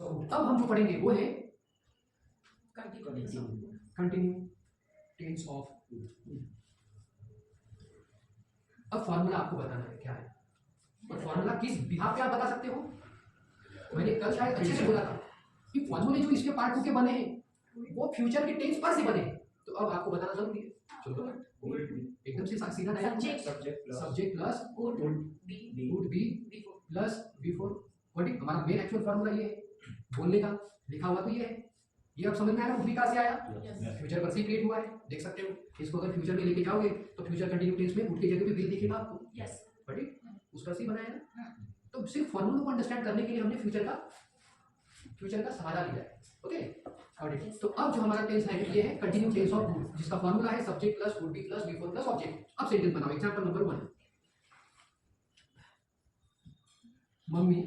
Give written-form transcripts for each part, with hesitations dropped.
अब हम जो पढ़ेंगे वो है कंटिन्यू टेंस ऑफ। अब फॉर्मूला आपको बताना है क्या है, और फॉर्मूला किस बिहाफ पे आप बता सकते हो। मैंने कल शायद अच्छे से बोला था कि फॉर्मूले जो इसके पार्ट 2 के बने हैं वो फ्यूचर के टेंस पर से बने हैं, तो अब आपको बताना जरूरी है। चलो एकदम से सीधा direct subject plus would be plus before what is हमारा मेन एक्चुअल फॉर्मूला ये है बोलने का, लिखा हुआ तो ये है। ये अब समझ में आया ना, कहाँ से आया, फ्यूचर पर से क्रिएट हुआ है, देख सकते हो। इसको अगर फ्यूचर में लेके जाओगे तो फ्यूचर कंटिन्यू टेंस में वुड की जगह पे विल दिखेगा आपको, बट उसका से बनाया ना। तो सिर्फ फॉर्मूला को अंडरस्टैंड करने के लिए हमने फ्यूचर का सहारा लिया है। ओके तो अब जो हमारा टेंस है ये है कंटिन्यू टेंस ऑफ वुड, जिसका फॉर्मूला है subject plus would be plus before plus object. अब सेंटेंस बनाओ। Example number 1, mummy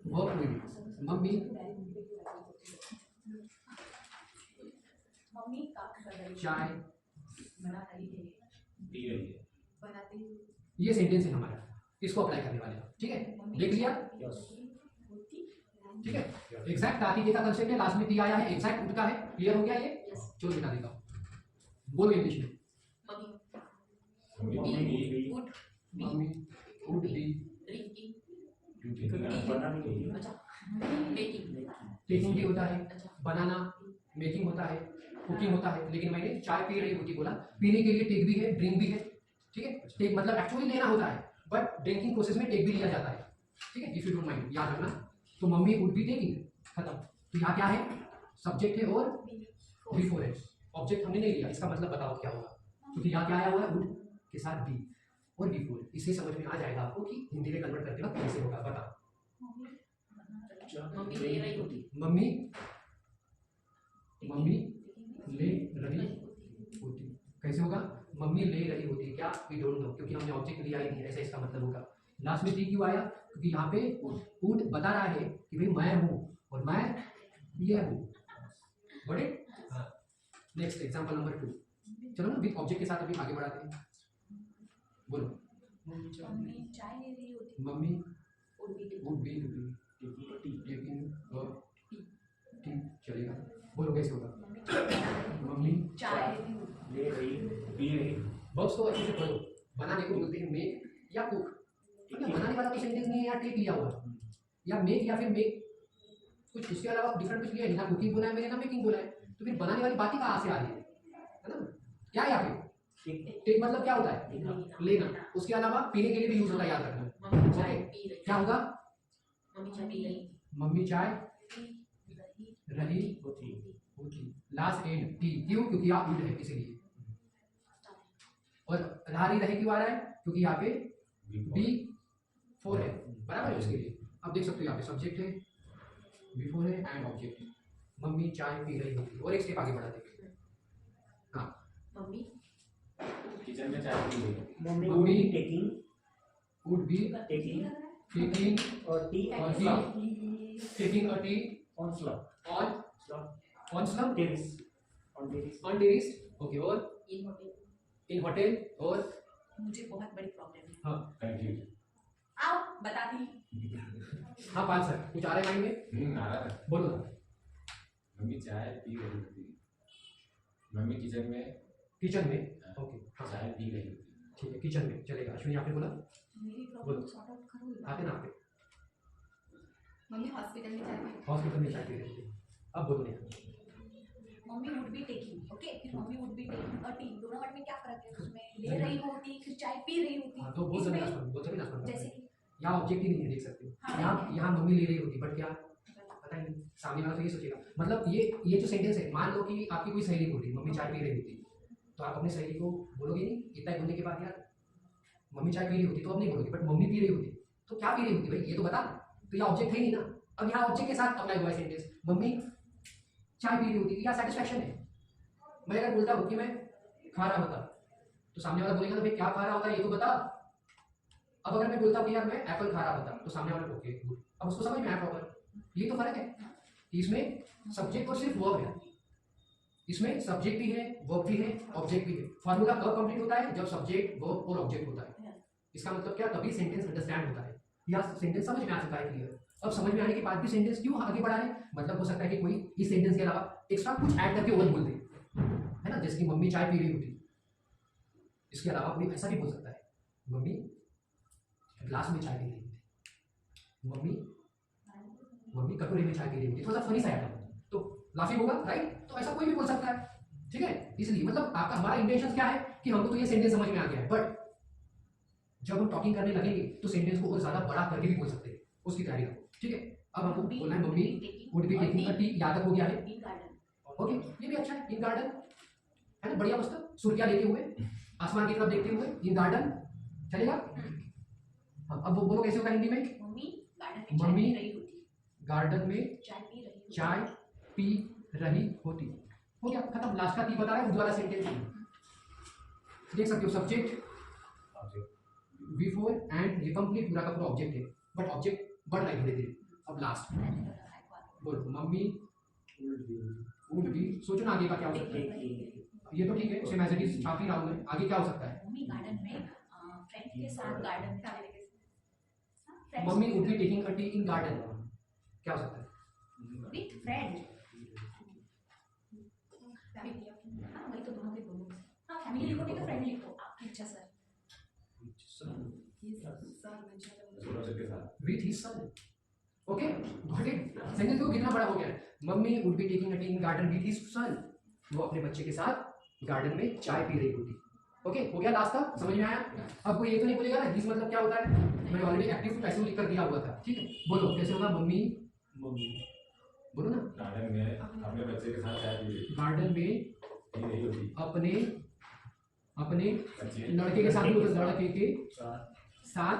work with mummy चाय बनाती हूँ। ये सेंटेंस है हमारा, इसको अप्लाई करने वाले हैं। ठीक है, देख लिया। ठीक है, एग्जैक्ट ताकीद का कंसेप्ट है, लास्ट में टी आया है, एग्जैक्ट उठ का है। क्लियर हो गया ये? चलो दिखा देता हूं, बोलो इंग्लिश में। मम्मी वुड बी टेकिंग भी होता है, बनाना मेकिंग होता है, कुकिंग होता है, लेकिन मैंने चाय पी रही होती बोला। पीने के लिए टेक भी है, ड्रिंक भी है। ठीक है, टेक मतलब एक्चुअली लेना होता है, बट ड्रिंकिंग प्रोसेस में टेक भी लिया जाता है। ठीक है, इफ यू डोंट माइंड याद रखना। तो मम्मी वुड बी टेकिंग, खत्म। तो यहाँ क्या है, सब्जेक्ट है और बिफोर है, ऑब्जेक्ट हमने नहीं लिया। इसका मतलब बताओ क्या होगा, क्योंकि यहाँ क्या आया हुआ है, वुड के साथ बी और बिफोर। इससे समझ में आ जाएगा आपको कि हिंदी में कन्वर्ट करते वक्त कैसे होगा। बताओ। मम्मी ले रही होती कैसे होगा, मम्मी ले रही होती क्या, वी डोंट नो, क्योंकि हमने ऑब्जेक्ट लिया ही नहीं, ऐसा इसका मतलब होगा। लास्ट में टी क्यों आया, क्योंकि यहाँ पे वुड बता रहा है कि भाई मैं हूँ और मैं ये हूँ। Got it? Next example number 2, चलो ना विद ऑब्जेक्ट के साथ अभी आगे बढ़ाते हैं। बोलो। मम्मी चाय ले रही होती। Mummy would be taking tea, चलेगा। बोलो कैसे होगा, मम्मी चाय ले रही पी रही। वर्ब्स को अच्छे से पढ़ो। बनाने को बोलते हैं मेक या कुक, मतलब बनाने वाला कोई सेंटेंस नहीं है, या टेक लिया हुआ या मेक या फिर मेक कुछ उसके अलावा डिफरेंट कुछ लिया है ना। कुकिंग बोला है मैंने ना मेकिंग बोला है, तो फिर बनाने वाली बात ही कहाँ से आ रही है ना। क्या या फिर टेक मतलब क्या होता है, लेना। उसके अलावा पीने के लिए भी यूज होता है, याद रखना। क्या होगा, मम्मी चाय रही होती। लास्ट एंड टी क्यों, क्योंकि आप वुड है इसीलिए। और रही रहे क्यों आ रहा है, क्योंकि यहाँ पे बी 4 है, बराबर है उसके लिए। अब देख सकते हो यहाँ पे सब्जेक्ट है, बिफोर है एंड ऑब्जेक्ट है। मम्मी चाय पी रही होती। और एक स्टेप आगे बढ़ाते हैं। हाँ, मम्मी किचन में चाय पी रही। Mummy taking would be taking और tea taking a tea on slope on slum terrace on terrace. Okay, और इन होटल। और मुझे बहुत बड़ी प्रॉब्लम है। हाँ कंफ्यूजन। आओ बताती। हाँ पाल सर, कुछ आ रहा है माइंड में, आ रहा है। बोलो ना। मम्मी चाय पी रही होती। मम्मी किचन में ओके हाँ चाय पी रही होती। ठीक है, किचन में चलेगा। अश्विनी आपने बोला, मेरी प्रॉब्लम सॉर्ट आउट करो। आते ना आपके मम्मी हॉस्पिटल में जाती है। हॉस्पिटल में चाय पी रही थी। अब बोलो नहीं, mummy would be taking, okay, फिर मम्मी वुड बी टेकिंग और टी, दोनों वर्ड में क्या फर्क है, उसमें ले रही होती फिर चाय पी रही होती। हाँ तो बोल सकते ना, जैसे कि यहाँ ऑब्जेक्ट ही नहीं है, देख सकते हो। हाँ, यहाँ मम्मी ले रही होती, बट क्या पता ही नहीं, सामने वाला तो ये सोचेगा। मतलब ये जो सेंटेंस है, मान लो कि आपकी कोई सहेली होती, मम्मी चाय पी रही होती, तो आप अपनी सहेली को बोलोगे नहीं इतना ही बोलने के बाद, यार मम्मी चाय पी रही होती, तो अब नहीं बोलोगे। बट मम्मी पी रही होती तो क्या पी रही होती भाई, ये तो बता। तो यहाँ ऑब्जेक्ट है ही नहीं ना। अब यहाँ ऑब्जेक्ट के साथ अप्लाई हुआ है सेंटेंस, मम्मी चाय पी रही होती, क्या सेटिस्फैक्शन है। मैं अगर बोलता हूँ कि मैं खा रहा होता, तो सामने वाला बोलेगा तो भाई क्या खा रहा होता है ये तो बता। अब अगर मैं बोलता हूँ कि यार मैं एप्पल खा रहा होता, तो सामने वाला ओके गुड, अब उसको समझ में आया प्रॉपर। ये तो फर्क है कि इसमें सब्जेक्ट और सिर्फ वर्ब है, इसमें सब्जेक्ट भी है, वर्ब भी है, ऑब्जेक्ट भी है। फॉर्मूला कब कंप्लीट होता है, जब सब्जेक्ट वर्ब और ऑब्जेक्ट होता है। इसका मतलब क्या, तभी सेंटेंस अंडरस्टैंड होता है। यह सेंटेंस समझ में आ चुका है क्लियर। अब समझ में आने के बाद भी सेंटेंस क्यों आगे बढ़ा है, मतलब हो सकता है कि कोई इस सेंटेंस के अलावा एक्स्ट्रा कुछ ऐड करके और बोल दे, है ना, जैसे कि मम्मी चाय पी रही होती। इसके अलावा कोई ऐसा भी बोल सकता है, मम्मी ग्लास में चाय पी रही होती, मम्मी कटोरे में चाय पी रही होती। थोड़ा सा फनी सा है तो लाफिंग होगा, राइट। तो ऐसा कोई भी बोल सकता है, ठीक है। इसलिए मतलब आपका हमारा इंटेंशन क्या है कि हमको तो ये सेंटेंस समझ में आ गया है, बट जब हम टॉकिंग करने लगेंगे तो सेंटेंस को और ज्यादा बड़ा करके भी बोल सकते हैं, उसकी तैयारी करो, ठीक है। अब हमको बोलना है mummy would be taking a T, याद हो गया है, ओके। ये भी अच्छा है, इन गार्डन, है ना, बढ़िया मस्त, सूर्या लेते हुए आसमान की तरफ देखते हुए, इन गार्डन चलेगा। अब वो बोलो कैसे होगा हिंदी में, मम्मी गार्डन में चाय पी रही होती। हो गया, खत्म। लास्ट का टी बता रहा है, उर्दू वाला सेंटेंस देख सकते हो, सब्जेक्ट बिफोर एंड, ये कंप्लीट पूरा का पूरा ऑब्जेक्ट है, बट ऑब्जेक्ट बढ़ रहा है धीरे धीरे। अब लास्ट बोलो, मम्मी वुड बी, सोचो ना आगे का क्या हो सकता है। ये तो ठीक है, उसे मैसेज छाप ही रहा हूं मैं, आगे क्या हो सकता है। मम्मी गार्डन में फ्रेंड्स के साथ गार्डन में, mummy would be taking a T in garden, क्या हो सकता है। विद फ्रेंड, हाँ वही तो दोनों के दोनों। हाँ फैमिली लिखो नहीं तो फ्रेंड लिखो, आपकी इच्छा sir. With his son, okay, got it. Sentence को कितना बड़ा हो गया है, mummy would be taking a T in garden with his son, वो अपने बच्चे के साथ गार्डन में चाय पी रही होती। ओके, हो गया लास्ट का, समझ में आया। अब कोई ये तो नहीं बोलेगा ना दिस मतलब क्या होता है, मैंने ऑलरेडी एक्टिव पैसिव लिख कर दिया हुआ था, ठीक है। बोलो कैसे होगा, मम्मी बोलो ना, गार्डन में अपने बच्चे के साथ चाय पी रही गार्डन में पी रही होती, अपने अपने बच्चे लड़के के साथ भी होता है, लड़के के साथ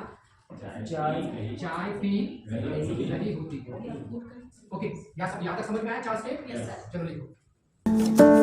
चाय पी रही होती। ओके, यहाँ तक समझ में आया 4 स्टेप, यस सर। चलो लिखो।